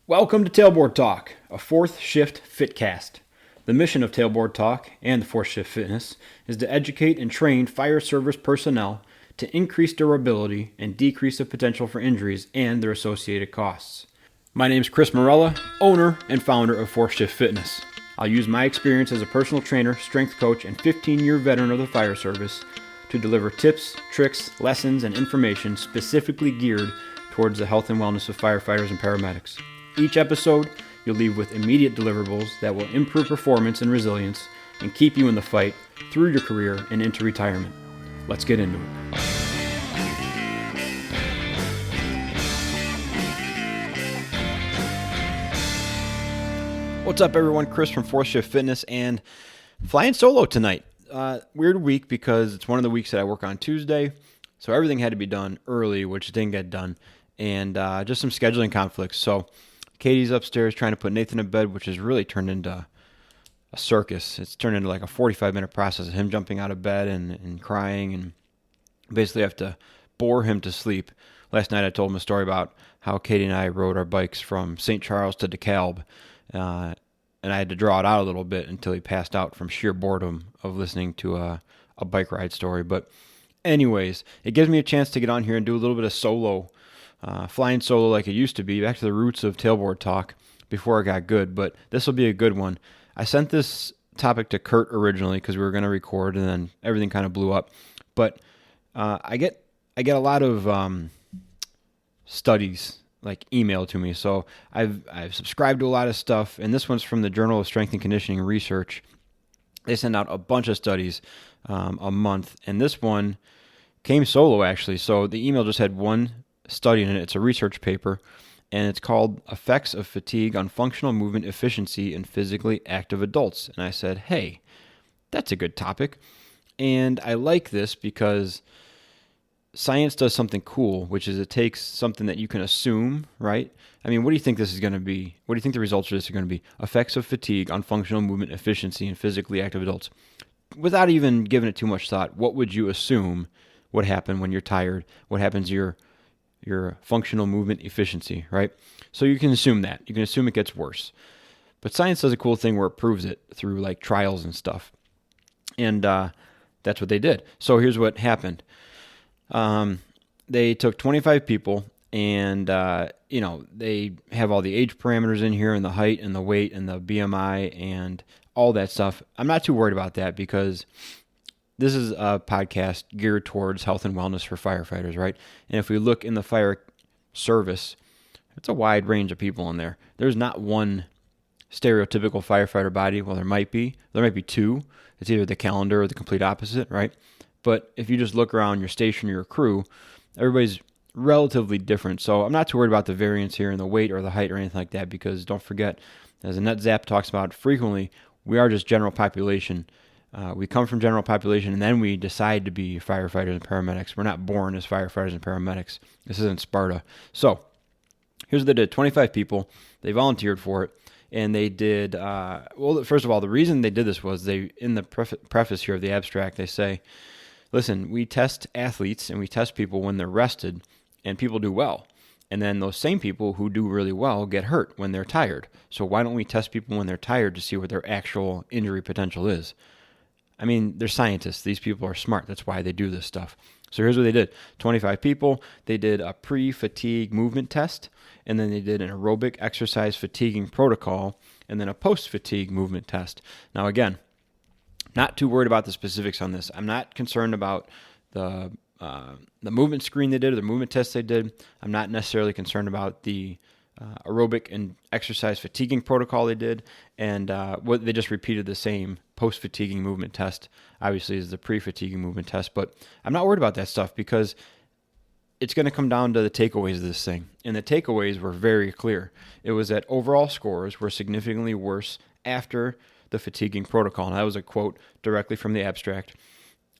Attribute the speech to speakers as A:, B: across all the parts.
A: Welcome to Tailboard Talk, a fourth shift fitcast. The mission of Tailboard Talk and the fourth shift fitness is to educate and train fire service personnel to increase durability and decrease the potential for injuries and their associated costs. My name is Chris Morella, owner and founder of Fourth Shift Fitness. I'll use my experience as a personal trainer, strength coach, and 15-year veteran of the fire service to deliver tips, tricks, lessons, and information specifically geared towards the health and wellness of firefighters and paramedics. Each episode, you'll leave with immediate deliverables that will improve performance and resilience and keep you in the fight through your career and into retirement. Let's get into it. What's up, everyone? Chris from Fourth Shift Fitness and flying solo tonight. Weird week because it's one of the weeks that I work on Tuesday, so everything had to be done early, which didn't get done, and just some scheduling conflicts. So Katie's upstairs trying to put Nathan in bed, which has really turned into a circus. It's turned into like a 45-minute process of him jumping out of bed and crying, and basically have to bore him to sleep. Last night I told him a story about how Katie and I rode our bikes from St. Charles to DeKalb, and I had to draw it out a little bit until he passed out from sheer boredom of listening to a bike ride story. But anyways, it gives me a chance to get on here and do a little bit of solo, flying solo like it used to be, back to the roots of Tailboard Talk before I got good, but this will be a good one. I sent this topic to Kurt originally because we were going to record, and then everything kind of blew up. But I get a lot of studies like emailed to me, so I've subscribed to a lot of stuff, and this one's from the Journal of Strength and Conditioning Research. They send out a bunch of studies a month, and this one came solo actually. So the email just had one study in it. It's a research paper, and it's called Effects of Fatigue on Functional Movement Efficiency in Physically Active Adults. And I said, hey, that's a good topic. And I like this because science does something cool, which is it takes something that you can assume, right? I mean, what do you think this is going to be? What do you think the results of this are going to be? Effects of fatigue on functional movement efficiency in physically active adults. Without even giving it too much thought, what would you assume would happen when you're tired? What happens to your functional movement efficiency, right? So you can assume that. You can assume it gets worse. But science does a cool thing where it proves it through like trials and stuff. And that's what they did. So here's what happened. They took 25 people, and they have all the age parameters in here, and the height and the weight and the BMI and all that stuff. I'm not too worried about that because this is a podcast geared towards health and wellness for firefighters, right? And if we look in the fire service, it's a wide range of people in there. There's not one stereotypical firefighter body. Well, there might be two. It's either the calendar or the complete opposite, right? But if you just look around your station or your crew, everybody's relatively different. So I'm not too worried about the variance here in the weight or the height or anything like that, because don't forget, as Annette Zapp talks about frequently, we are just general population. We come from general population, and then we decide to be firefighters and paramedics. We're not born as firefighters and paramedics. This isn't Sparta. So here's what they did. 25 people. They volunteered for it. And they did, first of all, the reason they did this was in the preface here of the abstract, they say, listen, we test athletes and we test people when they're rested, and people do well. And then those same people who do really well get hurt when they're tired. So why don't we test people when they're tired to see what their actual injury potential is? I mean, they're scientists. These people are smart. That's why they do this stuff. So here's what they did. 25 people. They did a pre-fatigue movement test, and then they did an aerobic exercise fatiguing protocol, and then a post-fatigue movement test. Now, again, not too worried about the specifics on this. I'm not concerned about the movement screen they did or the movement test they did. I'm not necessarily concerned about the aerobic and exercise fatiguing protocol they did, and what they just repeated the same post-fatiguing movement test, obviously, is the pre-fatiguing movement test. But I'm not worried about that stuff because it's going to come down to the takeaways of this thing. And the takeaways were very clear. It was that overall scores were significantly worse after the fatiguing protocol. And that was a quote directly from the abstract.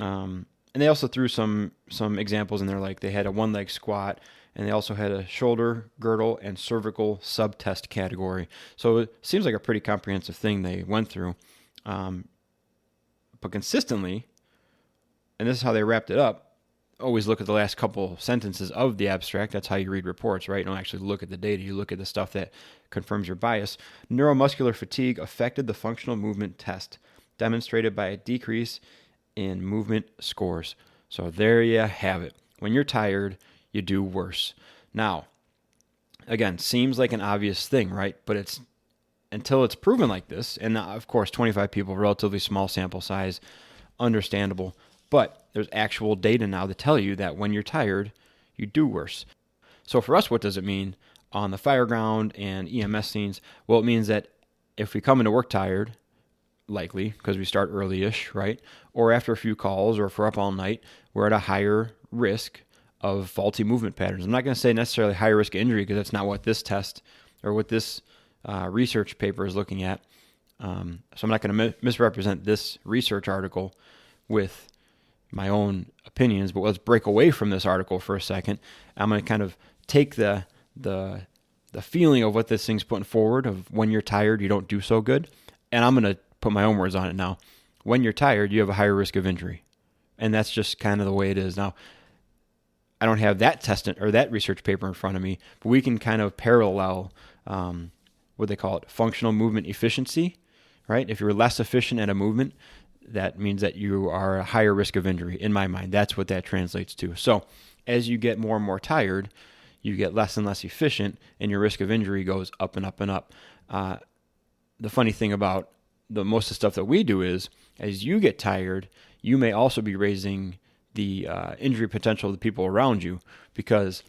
A: And they also threw some examples in there, like they had a one-leg squat, and they also had a shoulder, girdle, and cervical sub-test category. So it seems like a pretty comprehensive thing they went through. But consistently, and this is how they wrapped it up, always look at the last couple sentences of the abstract. That's how you read reports, right? You don't actually look at the data. You look at the stuff that confirms your bias. Neuromuscular fatigue affected the functional movement test, demonstrated by a decrease in movement scores. So there you have it. When you're tired, you do worse. Now, again, seems like an obvious thing, right? But it's until it's proven like this, and of course, 25 people, relatively small sample size, understandable. But there's actual data now to tell you that when you're tired, you do worse. So for us, what does it mean on the fire ground and EMS scenes? Well, it means that if we come into work tired, likely because we start early-ish, right? Or after a few calls, or if we're up all night, we're at a higher risk of faulty movement patterns. I'm not going to say necessarily higher risk of injury because that's not what this test or what this research paper is looking at. So I'm not going to misrepresent this research article with my own opinions, but let's break away from this article for a second. I'm going to kind of take the feeling of what this thing's putting forward of when you're tired, you don't do so good, and I'm going to put my own words on it now. When you're tired, you have a higher risk of injury, and that's just kind of the way it is. Now, I don't have that test or that research paper in front of me, but we can kind of parallel what they call it, functional movement efficiency, right? If you're less efficient at a movement, that means that you are a higher risk of injury. In my mind, that's what that translates to. So as you get more and more tired, you get less and less efficient, and your risk of injury goes up and up and up. The funny thing about most of the stuff that we do is, as you get tired, you may also be raising the injury potential of the people around you, because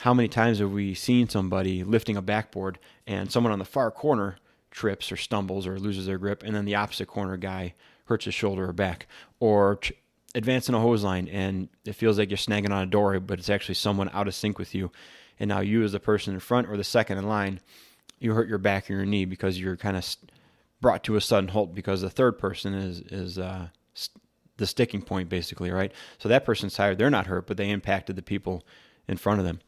A: how many times have we seen somebody lifting a backboard and someone on the far corner trips or stumbles or loses their grip, and then the opposite corner guy hurts his shoulder or back, or advancing a hose line and it feels like you're snagging on a door, but it's actually someone out of sync with you. And now you, as the person in front or the second in line, you hurt your back or your knee because you're kind of brought to a sudden halt because the third person is the sticking point, basically, right? So that person's tired. They're not hurt, but they impacted the people in front of them.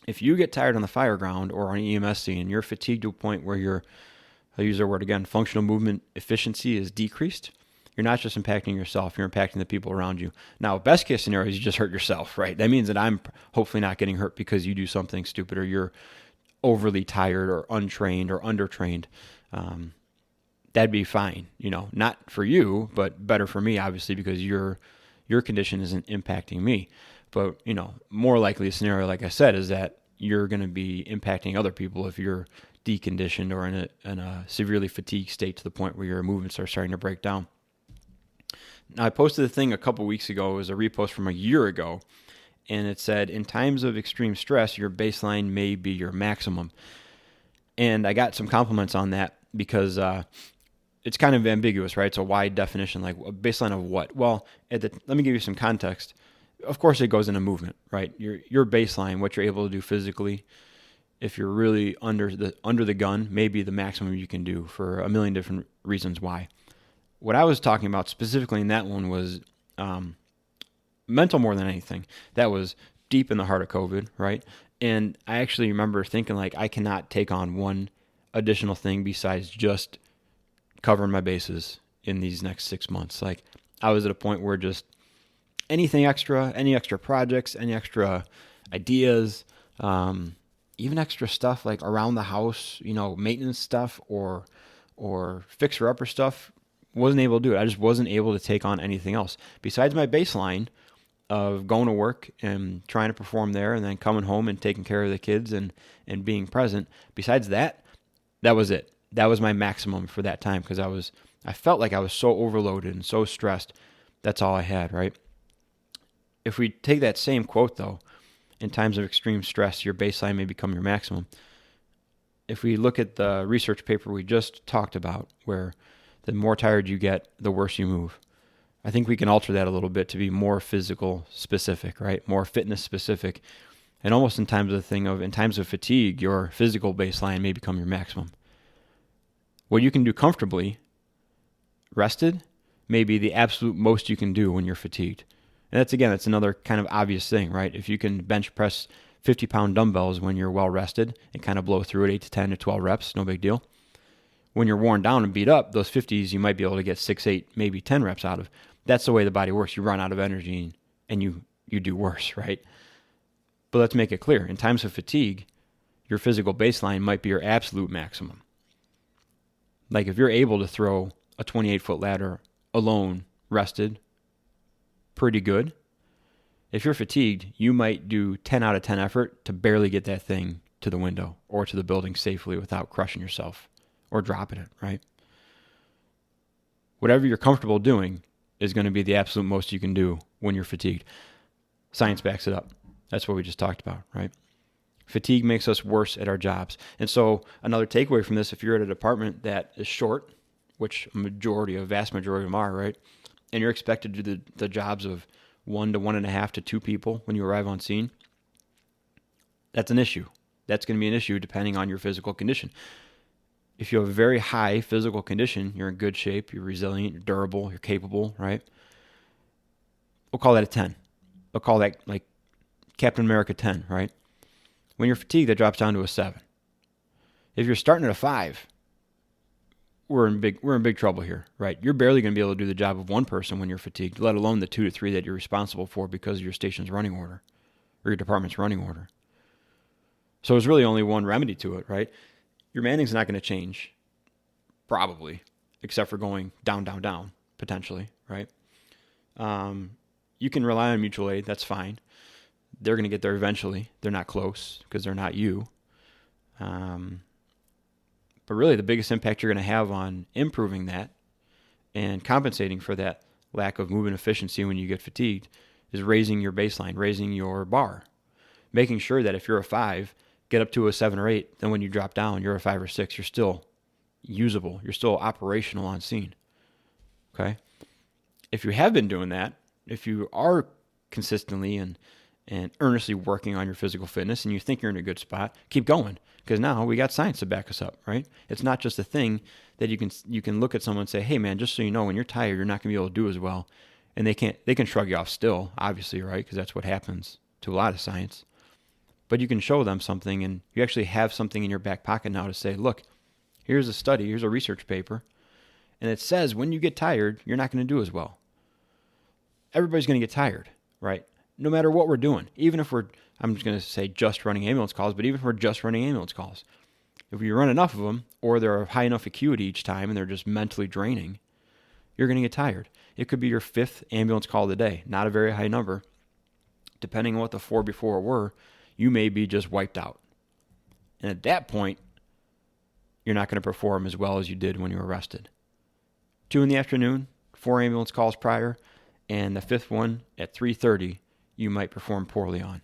A: If you get tired on the fire ground or on an EMS scene, you're fatigued to a point where I'll use their word again, functional movement efficiency is decreased, you're not just impacting yourself, you're impacting the people around you. Now, best case scenario is you just hurt yourself, right? That means that I'm hopefully not getting hurt because you do something stupid or you're overly tired or untrained or undertrained. That'd be fine, not for you, but better for me, obviously, because your condition isn't impacting me. But, more likely a scenario, like I said, is that you're going to be impacting other people if you're deconditioned or in a severely fatigued state to the point where your movements are starting to break down. Now, I posted a thing a couple weeks ago. It was a repost from a year ago, and it said, in times of extreme stress, your baseline may be your maximum. And I got some compliments on that because it's kind of ambiguous, right? It's a wide definition, like a baseline of what? Well, let me give you some context. Of course, it goes into movement, right? Your baseline, what you're able to do physically, if you're really under the gun, maybe the maximum you can do for a million different reasons why. What I was talking about specifically in that one was mental more than anything. That was deep in the heart of COVID, right? And I actually remember thinking, like, I cannot take on one additional thing besides just covering my bases in these next 6 months. Like, I was at a point where just any extra projects, any extra ideas, even extra stuff like around the house, maintenance stuff or fixer-upper stuff, wasn't able to do it. I just wasn't able to take on anything else. Besides my baseline of going to work and trying to perform there and then coming home and taking care of the kids and being present, besides that, that was it. That was my maximum for that time because I felt like I was so overloaded and so stressed. That's all I had, right? If we take that same quote, though, in times of extreme stress, your baseline may become your maximum. If we look at the research paper we just talked about, where the more tired you get, the worse you move, I think we can alter that a little bit to be more physical specific, right? More fitness specific. And almost in times of fatigue, your physical baseline may become your maximum. What you can do comfortably, rested, may be the absolute most you can do when you're fatigued. And that's another kind of obvious thing, right? If you can bench press 50-pound dumbbells when you're well rested and kind of blow through it 8 to 10 to 12 reps, no big deal. When you're worn down and beat up, those 50s you might be able to get 6, 8, maybe 10 reps out of. That's the way the body works. You run out of energy and you you do worse, right? But let's make it clear. In times of fatigue, your physical baseline might be your absolute maximum. Like if you're able to throw a 28-foot ladder alone, rested, pretty good. If you're fatigued, you might do 10 out of 10 effort to barely get that thing to the window or to the building safely without crushing yourself or dropping it, right? Whatever you're comfortable doing is going to be the absolute most you can do when you're fatigued. Science backs it up. That's what we just talked about, right? Fatigue makes us worse at our jobs. And so another takeaway from this, if you're at a department that is short, which a vast majority of them are, right? And you're expected to do the jobs of 1 to 1.5 to 2 people when you arrive on scene, that's an issue. That's going to be an issue depending on your physical condition. If you have a very high physical condition, you're in good shape, you're resilient, you're durable, you're capable, right? We'll call that a 10. We'll call that like Captain America 10, right? When you're fatigued, that drops down to a 7. If you're starting at a 5, we're in big trouble here, right? You're barely going to be able to do the job of one person when you're fatigued, let alone the 2 to 3 that you're responsible for because of your station's running order or your department's running order. So there's really only one remedy to it, right? Your manning's not going to change, probably, except for going down, down, down, potentially, right? You can rely on mutual aid. That's fine. They're going to get there eventually. They're not close because they're not you. But really the biggest impact you're going to have on improving that and compensating for that lack of movement efficiency when you get fatigued is raising your baseline, raising your bar, making sure that if you're a 5, get up to a 7 or 8, then when you drop down, you're a 5 or 6, you're still usable, you're still operational on scene, okay? If you have been doing that, if you are consistently and earnestly working on your physical fitness and you think you're in a good spot, keep going. Because now we got science to back us up, right? It's not just a thing that you can look at someone and say, hey man, just so you know, when you're tired, you're not going to be able to do as well. And they can shrug you off still, obviously, right? Because that's what happens to a lot of science. But you can show them something and you actually have something in your back pocket now to say, look, here's a study, here's a research paper. And it says when you get tired, you're not going to do as well. Everybody's going to get tired, right? No matter what we're doing, even if I'm just going to say just running ambulance calls, but even if we're just running ambulance calls, if you run enough of them or they're of high enough acuity each time and they're just mentally draining, you're going to get tired. It could be your 5th ambulance call of the day, not a very high number. Depending on what the 4 before were, you may be just wiped out. And at that point, you're not going to perform as well as you did when you were rested. 2 in the afternoon, 4 ambulance calls prior, and the 5th one at 3:30, you might perform poorly on.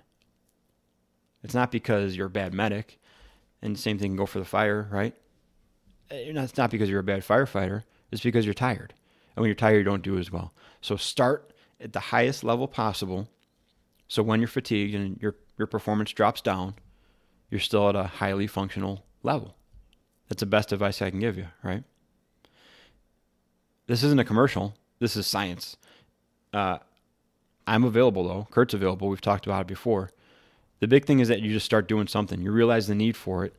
A: It's not because you're a bad medic, and the same thing can go for the fire, right? It's not because you're a bad firefighter. It's because you're tired. And when you're tired, you don't do as well. So start at the highest level possible. So when you're fatigued and your performance drops down, you're still at a highly functional level. That's the best advice I can give you, right? This isn't a commercial. This is science. I'm available, though. Kurt's available. We've talked about it before. The big thing is that you just start doing something. You realize the need for it,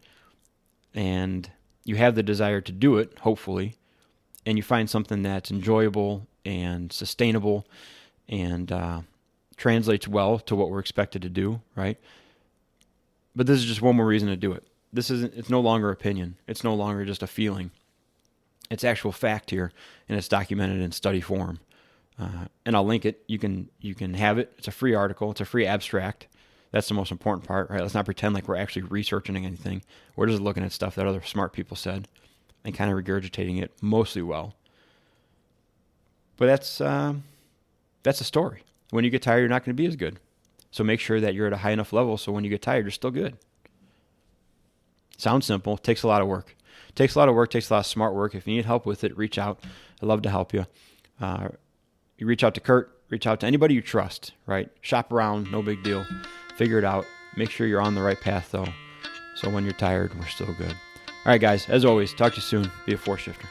A: and you have the desire to do it, hopefully, and you find something that's enjoyable and sustainable and translates well to what we're expected to do, right? But this is just one more reason to do it. It's no longer opinion. It's no longer just a feeling. It's actual fact here, and it's documented in study form. And I'll link it. You can have it. It's a free article. It's a free abstract. That's the most important part, right? Let's not pretend like we're actually researching anything. We're just looking at stuff that other smart people said and kind of regurgitating it mostly well. But that's a story. When you get tired, you're not going to be as good. So make sure that you're at a high enough level so when you get tired, you're still good. Sounds simple. Takes a lot of work. Takes a lot of smart work. If you need help with it, reach out. I'd love to help you. You reach out to Kurt, reach out to anybody you trust, right? Shop around, no big deal. Figure it out. Make sure you're on the right path, though. So when you're tired, we're still good. All right, guys, as always, talk to you soon. Be a force shifter.